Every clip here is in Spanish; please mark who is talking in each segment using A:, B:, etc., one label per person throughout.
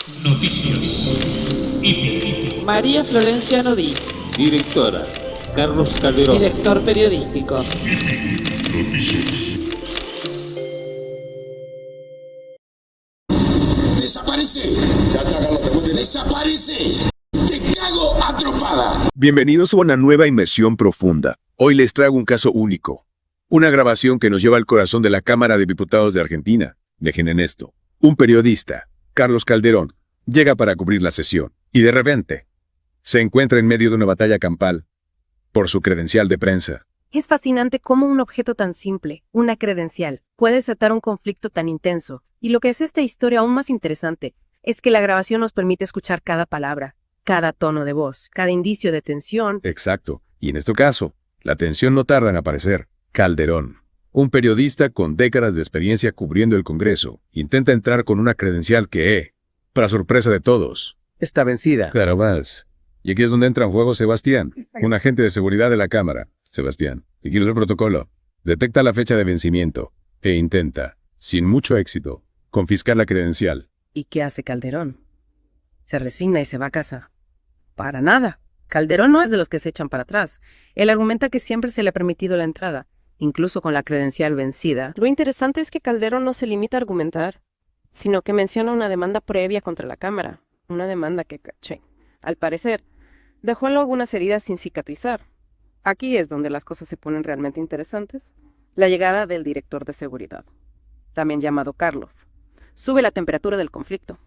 A: Noticias. IPI.
B: María Florencia Nodí.
C: Directora, Carlos Calderón.
B: Director periodístico.
A: Noticias.
D: ¡Desaparece! Chacha, Carlos, te puede. ¡Desaparece! ¡Te cago a trompada!
E: Bienvenidos a una nueva inmersión profunda. Hoy les traigo un caso único. Una grabación que nos lleva al corazón de la Cámara de Diputados de Argentina. Dejen en esto. Un periodista, Carlos Calderón, llega para cubrir la sesión. Y de repente, se encuentra en medio de una batalla campal por su credencial de prensa.
F: Es fascinante cómo un objeto tan simple, una credencial, puede desatar un conflicto tan intenso. Y lo que hace esta historia aún más interesante es que la grabación nos permite escuchar cada palabra, cada tono de voz, cada indicio de tensión.
E: Exacto. Y en este caso, la tensión no tarda en aparecer. Calderón, un periodista con décadas de experiencia cubriendo el Congreso, intenta entrar con una credencial que, para sorpresa de todos,
G: está vencida.
E: Claro más. Y aquí es donde entra en juego Sebastián, un agente de seguridad de la Cámara. Sebastián, si quieres el protocolo, detecta la fecha de vencimiento e intenta, sin mucho éxito, confiscar la credencial.
F: ¿Y qué hace Calderón? Se resigna y se va a casa. Para nada. Calderón no es de los que se echan para atrás. Él argumenta que siempre se le ha permitido la entrada, incluso con la credencial vencida. Lo interesante es que Calderón no se limita a argumentar, sino que menciona una demanda previa contra la Cámara, una demanda que, al parecer, dejó luego algunas heridas sin cicatrizar. Aquí es donde las cosas se ponen realmente interesantes. La llegada del director de seguridad, también llamado Carlos, sube la temperatura del conflicto.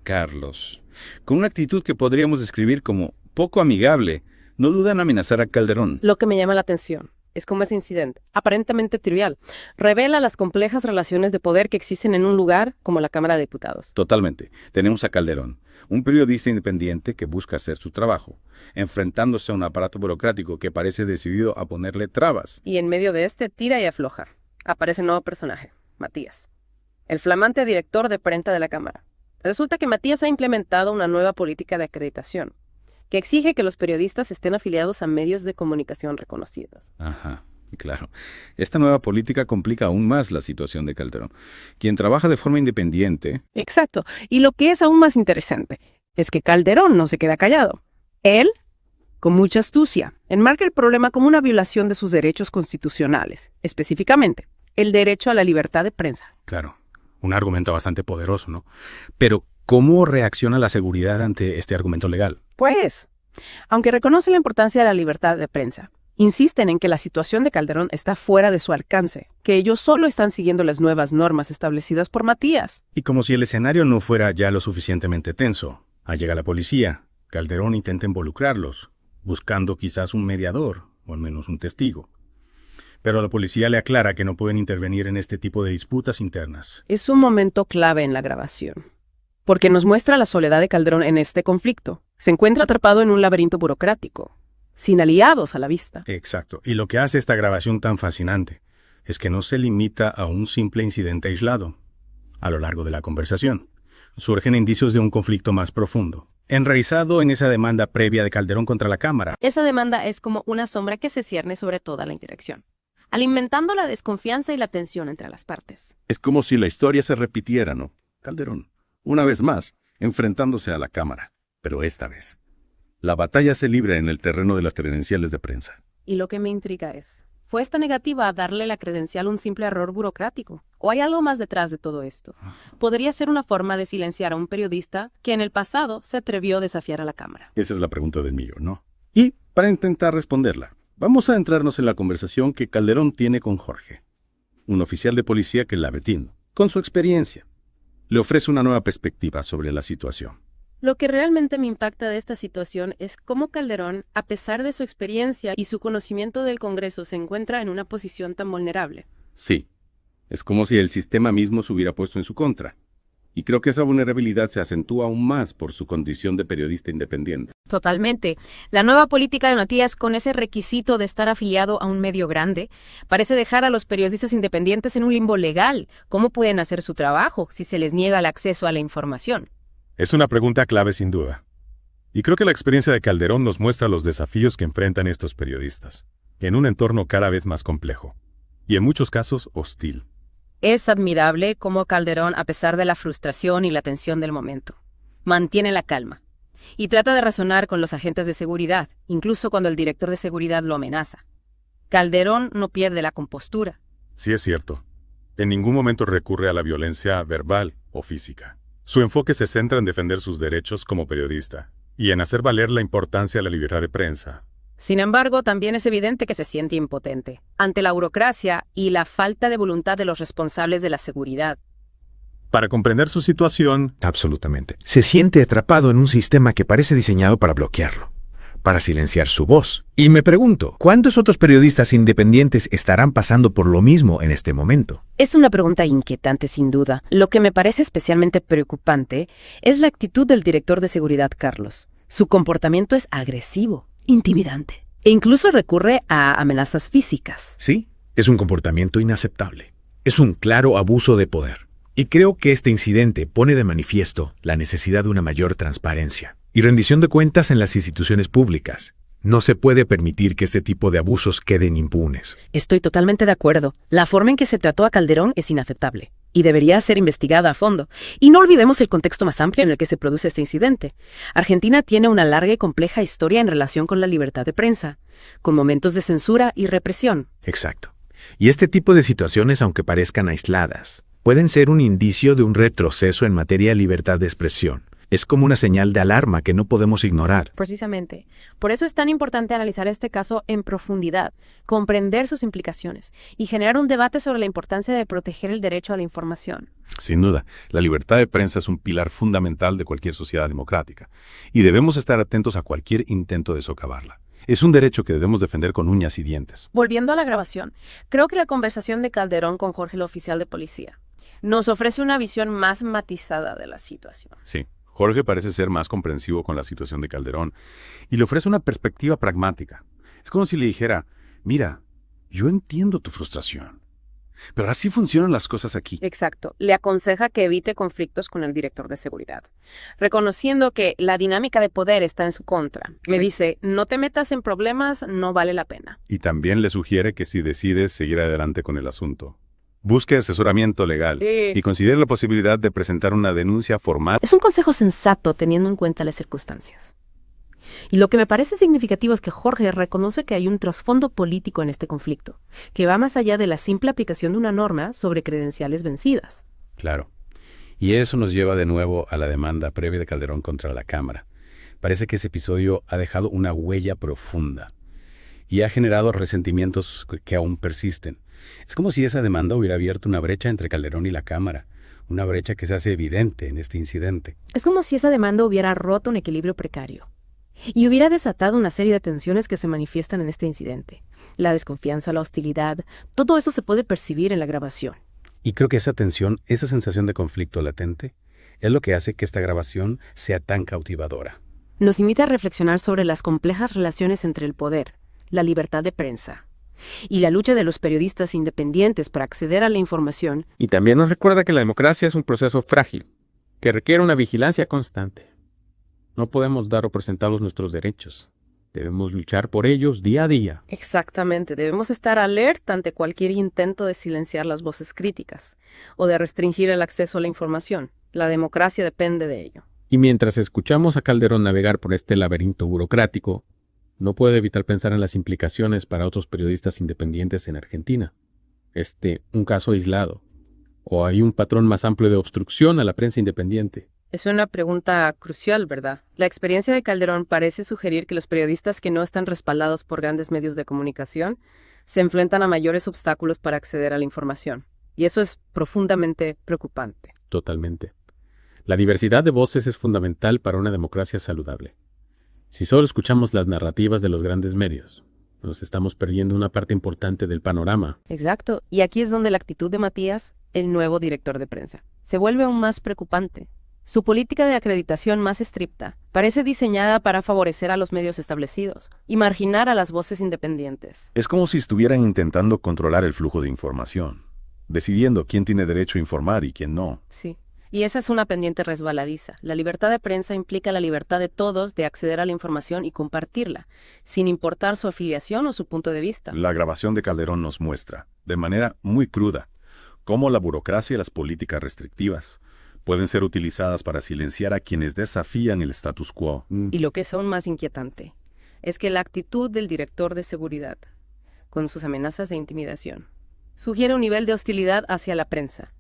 H: Carlos, con una actitud que podríamos describir como poco amigable, no duda en amenazar a Calderón.
F: Lo que me llama la atención es cómo ese incidente, aparentemente trivial, revela las complejas relaciones de poder que existen en un lugar como la Cámara de Diputados.
H: Totalmente. Tenemos a Calderón, un periodista independiente que busca hacer su trabajo, enfrentándose a un aparato burocrático que parece decidido a ponerle trabas.
F: Y en medio de tira y afloja, aparece un nuevo personaje, Matías, el flamante director de prensa de la Cámara. Resulta que Matías ha implementado una nueva política de acreditación que exige que los periodistas estén afiliados a medios de comunicación reconocidos.
H: Ajá, claro. Esta nueva política complica aún más la situación de Calderón, quien trabaja de forma independiente.
F: Exacto. Y lo que es aún más interesante es que Calderón no se queda callado. Él, con mucha astucia, enmarca el problema como una violación de sus derechos constitucionales, específicamente el derecho a la libertad de prensa.
G: Claro, un argumento bastante poderoso, ¿no? Pero, ¿cómo reacciona la seguridad ante este argumento legal?
F: Pues, aunque reconocen la importancia de la libertad de prensa, insisten en que la situación de Calderón está fuera de su alcance, que ellos solo están siguiendo las nuevas normas establecidas por Matías.
G: Y como si el escenario no fuera ya lo suficientemente tenso, llega la policía. Calderón intenta involucrarlos, buscando quizás un mediador, o al menos un testigo. Pero la policía le aclara que no pueden intervenir en este tipo de disputas internas.
F: Es un momento clave en la grabación, porque nos muestra la soledad de Calderón en este conflicto. Se encuentra atrapado en un laberinto burocrático, sin aliados a la vista.
G: Exacto. Y lo que hace esta grabación tan fascinante es que no se limita a un simple incidente aislado. A lo largo de la conversación, surgen indicios de un conflicto más profundo, enraizado en esa demanda previa de Calderón contra la Cámara.
F: Esa demanda es como una sombra que se cierne sobre toda la interacción, alimentando la desconfianza y la tensión entre las partes.
I: Es como si la historia se repitiera, ¿no? Calderón, una vez más, enfrentándose a la Cámara. Pero esta vez, la batalla se libra en el terreno de las credenciales de prensa.
F: Y lo que me intriga es, ¿fue esta negativa a darle la credencial un simple error burocrático? ¿O hay algo más detrás de todo esto? ¿Podría ser una forma de silenciar a un periodista que en el pasado se atrevió a desafiar a la Cámara?
I: Esa es la pregunta del millón, ¿no? Y, para intentar responderla, vamos a entrarnos en la conversación que Calderón tiene con Jorge, un oficial de policía que la Betín, con su experiencia, le ofrece una nueva perspectiva sobre la situación.
F: Lo que realmente me impacta de esta situación es cómo Calderón, a pesar de su experiencia y su conocimiento del Congreso, se encuentra en una posición tan vulnerable.
I: Sí, es como si el sistema mismo se hubiera puesto en su contra. Y creo que esa vulnerabilidad se acentúa aún más por su condición de periodista independiente.
J: Totalmente. La nueva política de Matías, con ese requisito de estar afiliado a un medio grande, parece dejar a los periodistas independientes en un limbo legal. ¿Cómo pueden hacer su trabajo si se les niega el acceso a la información?
K: Es una pregunta clave sin duda. Y creo que la experiencia de Calderón nos muestra los desafíos que enfrentan estos periodistas, en un entorno cada vez más complejo, y en muchos casos hostil.
J: Es admirable cómo Calderón, a pesar de la frustración y la tensión del momento, mantiene la calma y trata de razonar con los agentes de seguridad, incluso cuando el director de seguridad lo amenaza. Calderón no pierde la compostura.
K: Sí es cierto. En ningún momento recurre a la violencia verbal o física. Su enfoque se centra en defender sus derechos como periodista y en hacer valer la importancia de la libertad de prensa.
J: Sin embargo, también es evidente que se siente impotente ante la burocracia y la falta de voluntad de los responsables de la seguridad.
K: Para comprender su situación,
L: absolutamente, se siente atrapado en un sistema que parece diseñado para bloquearlo, para silenciar su voz. Y me pregunto, ¿cuántos otros periodistas independientes estarán pasando por lo mismo en este momento?
F: Es una pregunta inquietante, sin duda. Lo que me parece especialmente preocupante es la actitud del director de seguridad, Carlos. Su comportamiento es agresivo, intimidante, e incluso recurre a amenazas físicas.
L: Sí, es un comportamiento inaceptable. Es un claro abuso de poder. Y creo que este incidente pone de manifiesto la necesidad de una mayor transparencia y rendición de cuentas en las instituciones públicas. No se puede permitir que este tipo de abusos queden impunes.
F: Estoy totalmente de acuerdo. La forma en que se trató a Calderón es inaceptable y debería ser investigada a fondo. Y no olvidemos el contexto más amplio en el que se produce este incidente. Argentina tiene una larga y compleja historia en relación con la libertad de prensa, con momentos de censura y represión.
L: Exacto. Y este tipo de situaciones, aunque parezcan aisladas, pueden ser un indicio de un retroceso en materia de libertad de expresión. Es como una señal de alarma que no podemos ignorar.
J: Precisamente. Por eso es tan importante analizar este caso en profundidad, comprender sus implicaciones y generar un debate sobre la importancia de proteger el derecho a la información.
H: Sin duda, la libertad de prensa es un pilar fundamental de cualquier sociedad democrática y debemos estar atentos a cualquier intento de socavarla. Es un derecho que debemos defender con uñas y dientes.
J: Volviendo a la grabación, creo que la conversación de Calderón con Jorge, el oficial de policía, nos ofrece una visión más matizada de la situación.
H: Sí, Jorge parece ser más comprensivo con la situación de Calderón y le ofrece una perspectiva pragmática. Es como si le dijera, mira, yo entiendo tu frustración, pero así funcionan las cosas aquí.
J: Exacto. Le aconseja que evite conflictos con el director de seguridad, reconociendo que la dinámica de poder está en su contra. Le dice, no te metas en problemas, no vale la pena.
H: Y también le sugiere que si decides seguir adelante con el asunto, busque asesoramiento legal y considere la posibilidad de presentar una denuncia formal.
J: Es un consejo sensato teniendo en cuenta las circunstancias. Y lo que me parece significativo es que Jorge reconoce que hay un trasfondo político en este conflicto, que va más allá de la simple aplicación de una norma sobre credenciales vencidas.
H: Claro. Y eso nos lleva de nuevo a la demanda previa de Calderón contra la Cámara. Parece que ese episodio ha dejado una huella profunda y ha generado resentimientos que aún persisten. Es como si esa demanda hubiera abierto una brecha entre Calderón y la Cámara, una brecha que se hace evidente en este incidente.
J: Es como si esa demanda hubiera roto un equilibrio precario y hubiera desatado una serie de tensiones que se manifiestan en este incidente. La desconfianza, la hostilidad, todo eso se puede percibir en la grabación.
H: Y creo que esa tensión, esa sensación de conflicto latente, es lo que hace que esta grabación sea tan cautivadora.
J: Nos invita a reflexionar sobre las complejas relaciones entre el poder, la libertad de prensa y la lucha de los periodistas independientes para acceder a la información.
M: Y también nos recuerda que la democracia es un proceso frágil, que requiere una vigilancia constante. No podemos dar por sentados nuestros derechos. Debemos luchar por ellos día a día.
J: Exactamente, debemos estar alerta ante cualquier intento de silenciar las voces críticas o de restringir el acceso a la información. La democracia depende de ello.
M: Y mientras escuchamos a Calderón navegar por este laberinto burocrático, no puedo evitar pensar en las implicaciones para otros periodistas independientes en Argentina. Un caso aislado. ¿O hay un patrón más amplio de obstrucción a la prensa independiente?
J: Es una pregunta crucial, ¿verdad? La experiencia de Calderón parece sugerir que los periodistas que no están respaldados por grandes medios de comunicación se enfrentan a mayores obstáculos para acceder a la información. Y eso es profundamente preocupante.
M: Totalmente. La diversidad de voces es fundamental para una democracia saludable. Si solo escuchamos las narrativas de los grandes medios, nos estamos perdiendo una parte importante del panorama.
J: Exacto. Y aquí es donde la actitud de Matías, el nuevo director de prensa, se vuelve aún más preocupante. Su política de acreditación más estricta parece diseñada para favorecer a los medios establecidos y marginar a las voces independientes.
H: Es como si estuvieran intentando controlar el flujo de información, decidiendo quién tiene derecho a informar y quién no.
J: Sí. Y esa es una pendiente resbaladiza. La libertad de prensa implica la libertad de todos de acceder a la información y compartirla, sin importar su afiliación o su punto de vista.
H: La grabación de Calderón nos muestra, de manera muy cruda,
K: cómo la burocracia y las políticas restrictivas pueden ser utilizadas para silenciar a quienes desafían el status quo.
F: Y lo que es aún más inquietante es que la actitud del director de seguridad, con sus amenazas de intimidación, sugiere un nivel de hostilidad hacia la prensa,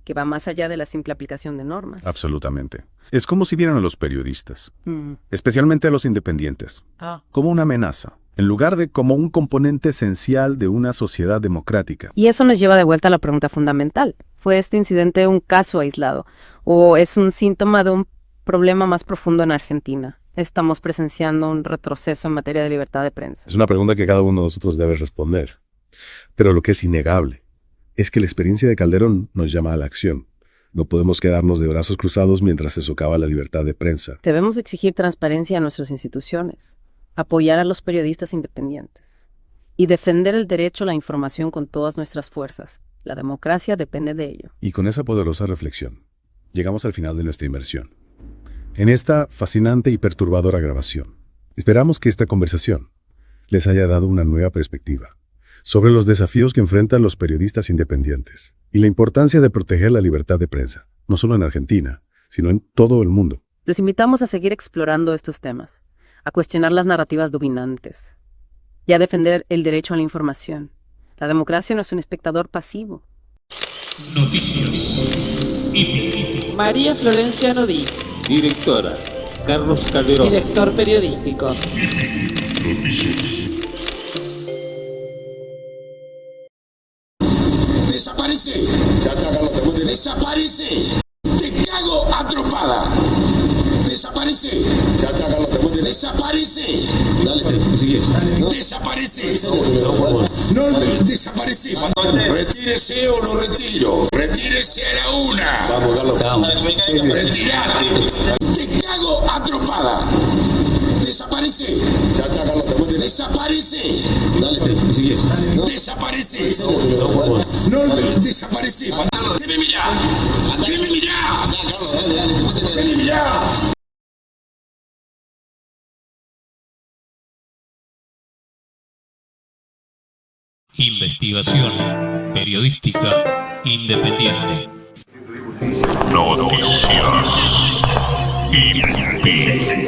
F: que va más allá de la simple aplicación de normas.
K: Absolutamente. Es como si vieran a los periodistas, especialmente a los independientes, como una amenaza, en lugar de como un componente esencial de una sociedad democrática.
F: Y eso nos lleva de vuelta a la pregunta fundamental. ¿Fue este incidente un caso aislado o es un síntoma de un problema más profundo en Argentina? ¿Estamos presenciando un retroceso en materia de libertad de prensa?
I: Es una pregunta que cada uno de nosotros debe responder. Pero lo que es innegable es que la experiencia de Calderón nos llama a la acción. No podemos quedarnos de brazos cruzados mientras se socava la libertad de prensa.
F: Debemos exigir transparencia a nuestras instituciones, apoyar a los periodistas independientes y defender el derecho a la información con todas nuestras fuerzas. La democracia depende de ello.
I: Y con esa poderosa reflexión, llegamos al final de nuestra inmersión. En esta fascinante y perturbadora grabación, esperamos que esta conversación les haya dado una nueva perspectiva sobre los desafíos que enfrentan los periodistas independientes y la importancia de proteger la libertad de prensa, no solo en Argentina, sino en todo el mundo.
F: Los invitamos a seguir explorando estos temas, a cuestionar las narrativas dominantes y a defender el derecho a la información. La democracia no es un espectador pasivo.
A: Noticias. IPI.
B: María Florencia Nodí.
C: Directora, Carlos Calderón.
B: Director periodístico.
A: Noticias.
D: ¡Desaparece! Chacha, Carlos, te puede. ¡Desaparece! ¡Te cago a trompada! ¡Desaparece! Chacha, Carlos, te puede. ¡Desaparece! Dale, no. ¡Desaparece! No, desaparece. Retírese o lo retiro. Retírese a la una. Vamos, Carlos. Retirate. Te cago a trompada. Desaparece. Chacha, Carlos, te puede. Desaparece. Dale, no. Desaparece. No, desaparece. Debe mirar. Debe mirar. Debe mirar.
A: Investigación periodística independiente. Noticias. IPI.